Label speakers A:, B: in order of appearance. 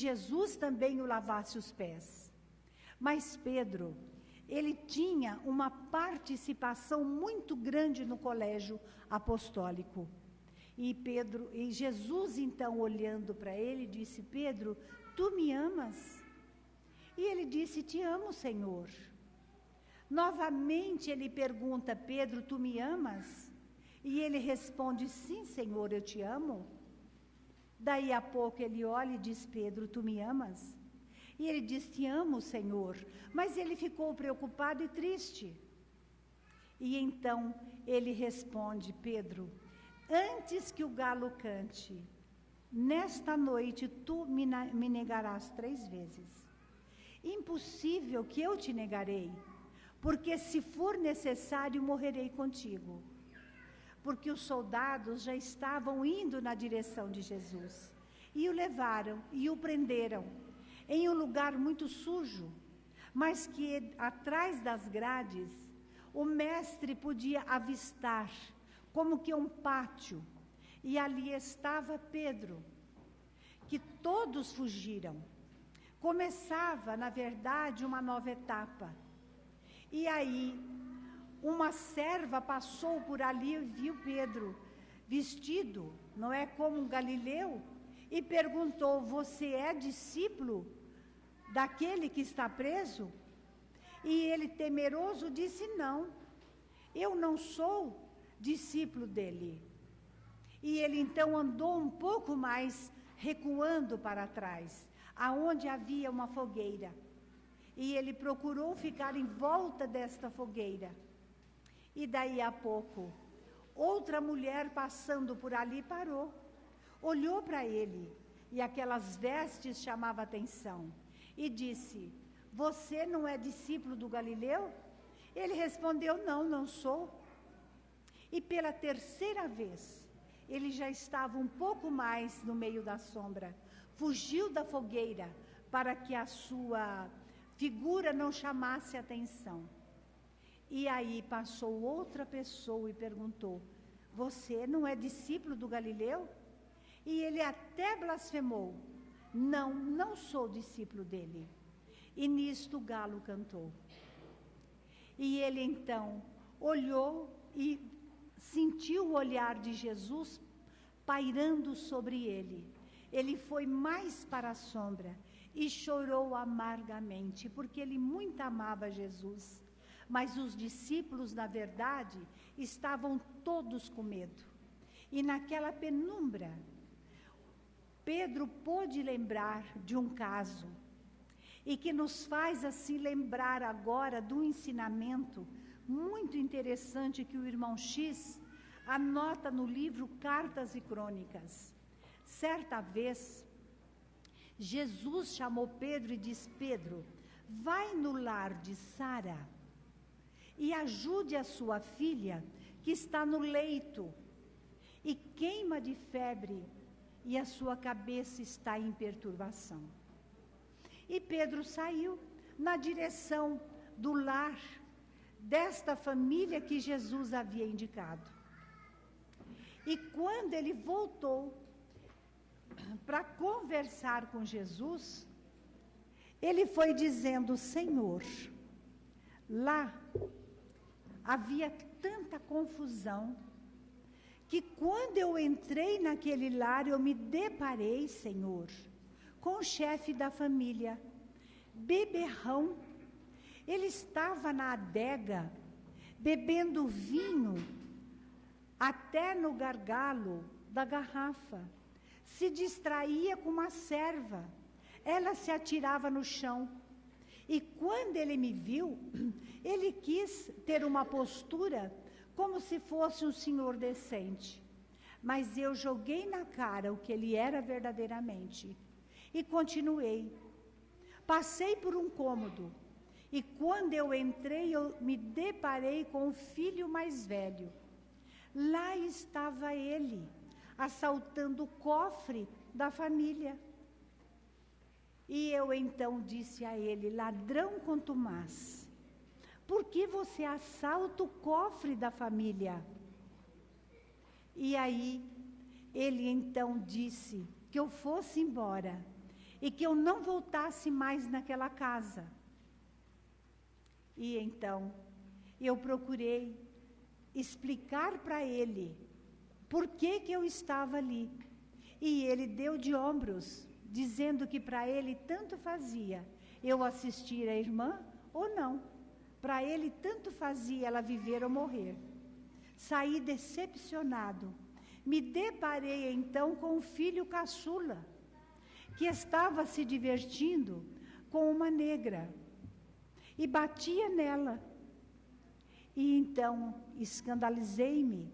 A: Jesus também o lavasse os pés. Mas Pedro, ele tinha uma participação muito grande no colégio apostólico. E Jesus então, olhando para ele, disse: Pedro, tu me amas? E ele disse: te amo, Senhor. Novamente ele pergunta: Pedro, tu me amas? E ele responde: sim, Senhor, eu te amo. Daí a pouco ele olha e diz: Pedro, tu me amas? E ele diz: te amo, Senhor. Mas ele ficou preocupado e triste. E então ele responde: Pedro, antes que o galo cante, nesta noite tu me negarás 3 vezes. Impossível que eu te negarei, porque se for necessário morrerei contigo. Porque os soldados já estavam indo na direção de Jesus, e o levaram e o prenderam em um lugar muito sujo, mas que atrás das grades o mestre podia avistar como que um pátio, e ali estava Pedro, que todos fugiram. Começava, na verdade, uma nova etapa. E aí, uma serva passou por ali e viu Pedro vestido, não é, como um galileu, e perguntou: você é discípulo daquele que está preso? E ele, temeroso, disse: não, eu não sou discípulo dele. E ele então andou um pouco mais, recuando para trás, aonde havia uma fogueira. E ele procurou ficar em volta desta fogueira. E daí a pouco, outra mulher passando por ali parou, olhou para ele, e aquelas vestes chamavam a atenção, e disse: você não é discípulo do Galileu? Ele respondeu: não, não sou. E pela 3ª vez, ele já estava um pouco mais no meio da sombra, fugiu da fogueira, para que a sua figura não chamasse atenção. E aí passou outra pessoa e perguntou: você não é discípulo do Galileu? E ele até blasfemou: não, não sou discípulo dele. E nisto o galo cantou. E ele então olhou e sentiu o olhar de Jesus pairando sobre ele. Ele foi mais para a sombra e chorou amargamente, porque ele muito amava Jesus. Mas os discípulos, na verdade, estavam todos com medo. E naquela penumbra, Pedro pôde lembrar de um caso, e que nos faz assim lembrar agora do ensinamento muito interessante que o irmão X anota no livro Cartas e Crônicas. Certa vez, Jesus chamou Pedro e disse: Pedro, vai no lar de Sara e ajude a sua filha, que está no leito e queima de febre, e a sua cabeça está em perturbação. E Pedro saiu na direção do lar desta família que Jesus havia indicado. E quando ele voltou para conversar com Jesus, ele foi dizendo: Senhor, lá havia tanta confusão, que quando eu entrei naquele lar, eu me deparei, Senhor, com o chefe da família, beberrão. Ele estava na adega, bebendo vinho, até no gargalo da garrafa. Se distraía com uma serva, ela se atirava no chão. E quando ele me viu, ele quis ter uma postura como se fosse um senhor decente. Mas eu joguei na cara o que ele era verdadeiramente. E continuei. Passei por um cômodo. E quando eu entrei, eu me deparei com o filho mais velho. Lá estava ele, assaltando o cofre da família. E eu então disse a ele: ladrão contumaz, por que você assalta o cofre da família? E aí ele então disse que eu fosse embora. e que eu não voltasse mais naquela casa. E então, eu procurei explicar para ele por que eu estava ali. E ele deu de ombros, dizendo que para ele tanto fazia eu assistir a irmã ou não. Para ele tanto fazia ela viver ou morrer. Saí decepcionado. Me deparei então com o filho caçula, que estava se divertindo com uma negra e batia nela. E então escandalizei-me